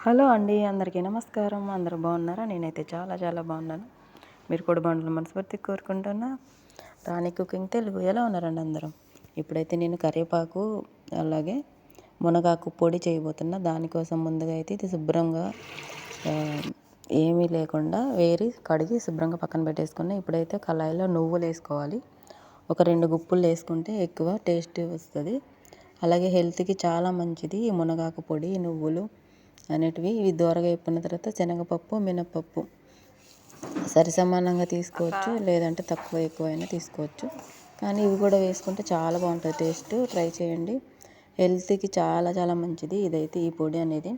Hello అండి, అందరికీ నమస్కారం. అందరూ బాగున్నారా? నేనైతే చాలా చాలా బాగున్నాను. మీరు కూడా బాగుండాలని మనస్ఫూర్తిగా కోరుకుంటున్నా. రాణి కుకింగ్ తెలుగు. ఎలా ఉన్నారండి అందరూ? ఇప్పుడైతే నేను కరివేపాకు అలాగే మునగాకు పొడి చేయబోతున్నా. దానికోసం ముందుగా అయితే ఇది శుభ్రంగా ఏమీ లేకుండా కడిగి శుభ్రంగా పక్కన పెట్టేసుకున్నా. ఇప్పుడైతే కళాయిలో నువ్వులు వేసుకోవాలి. ఒక 2 గుప్పులు వేసుకుంటే ఎక్కువ టేస్ట్ వస్తుంది. అలాగే హెల్త్కి చాలా మంచిది ఈ మునగాకు పొడి, నువ్వులు అనేటివి. ఇవి దూరగా వేపుకున్న తర్వాత శనగపప్పు, మినపప్పు సరి సమానంగా తీసుకోవచ్చు, లేదంటే తక్కువ ఎక్కువ అయినా తీసుకోవచ్చు. కానీ ఇవి కూడా వేసుకుంటే చాలా బాగుంటుంది టేస్ట్. ట్రై చేయండి. హెల్త్కి చాలా చాలా మంచిది ఇదైతే, ఈ పొడి అనేది.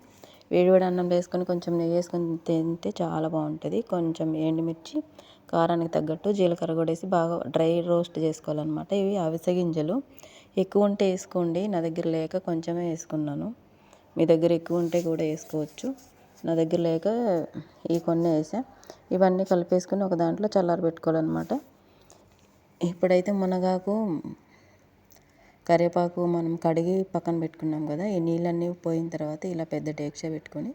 వేడివేడి అన్నంలో వేసుకొని కొంచెం నెయ్యి వేసుకొని తింటే చాలా బాగుంటుంది. కొంచెం ఎండుమిర్చి, కారానికి తగ్గట్టు జీలకర్ర కూడా వేసి బాగా డ్రై రోస్ట్ చేసుకోవాలన్నమాట. ఇవి అవిసె గింజలు. ఎక్కువ ఉంటే వేసుకోండి, నా దగ్గర లేక కొంచెమే వేసుకున్నాను. మీ దగ్గర ఎక్కువ ఉంటే కూడా వేసుకోవచ్చు. నా దగ్గర లేక ఈ కొన్ని వేసా. ఇవన్నీ కలిపేసుకుని ఒక దాంట్లో చల్లారి పెట్టుకోవాలన్నమాట. ఇప్పుడైతే మునగాకు, కరివేపాకు మనం కడిగి పక్కన పెట్టుకున్నాం కదా, ఈ నీళ్ళన్నీ పోయిన తర్వాత ఇలా పెద్ద డేక్ష పెట్టుకొని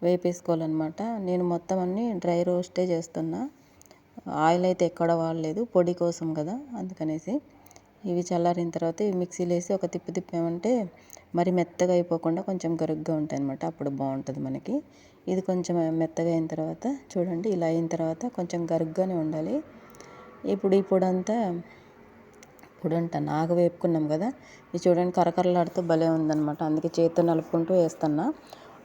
వేపేసుకోవాలన్నమాట. నేను మొత్తం అన్నీ డ్రై రోస్టే చేస్తున్నా. ఆయిల్ అయితే ఎక్కడ వాడలేదు, పొడి కోసం కదా అందుకనేసి. ఇవి చల్లారిన తర్వాత ఇవి మిక్సీలో వేసి ఒక తిప్పామంటే మరి మెత్తగా అయిపోకుండా కొంచెం గరుగ్గా ఉంటాయి అన్నమాట. అప్పుడు బాగుంటుంది మనకి. ఇది కొంచెం మెత్తగా అయిన తర్వాత చూడండి, ఇలా అయిన తర్వాత కొంచెం గరుగ్గానే ఉండాలి. ఇప్పుడు ఈ పొడంతా నాగ వేపుకున్నాం కదా, ఇది చూడండి కరకరలాడుతూ భలే ఉందన్నమాట. అందుకే చేతితో నలుపుకుంటూ వేస్తున్నా.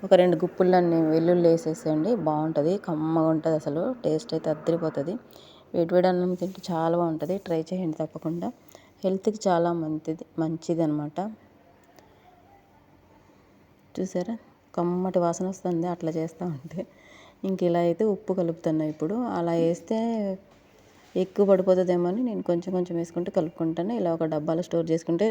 ఒక 2 గుప్పులన్నీ వెల్లుల్లి వేసేసేయండి, బాగుంటుంది. కమ్మగా ఉంటుంది అసలు, టేస్ట్ అయితే అద్దరిపోతుంది. వేడి అన్నం తింటే చాలా బాగుంటుంది. ట్రై చేయండి తప్పకుండా. హెల్త్కి చాలా మంచిది అనమాట. చూసారా కమ్మటి వాసన వస్తుంది అట్లా చేస్తూ ఉంటే. ఇంక ఇలా అయితే ఉప్పు కలుపుతున్నా. ఇప్పుడు అలా వేస్తే ఎక్కువ పడిపోతుందేమో అని నేను కొంచెం కొంచెం వేసుకుంటూ కలుపుకుంటాను. ఇలా ఒక డబ్బాలో స్టోర్ చేసుకుంటే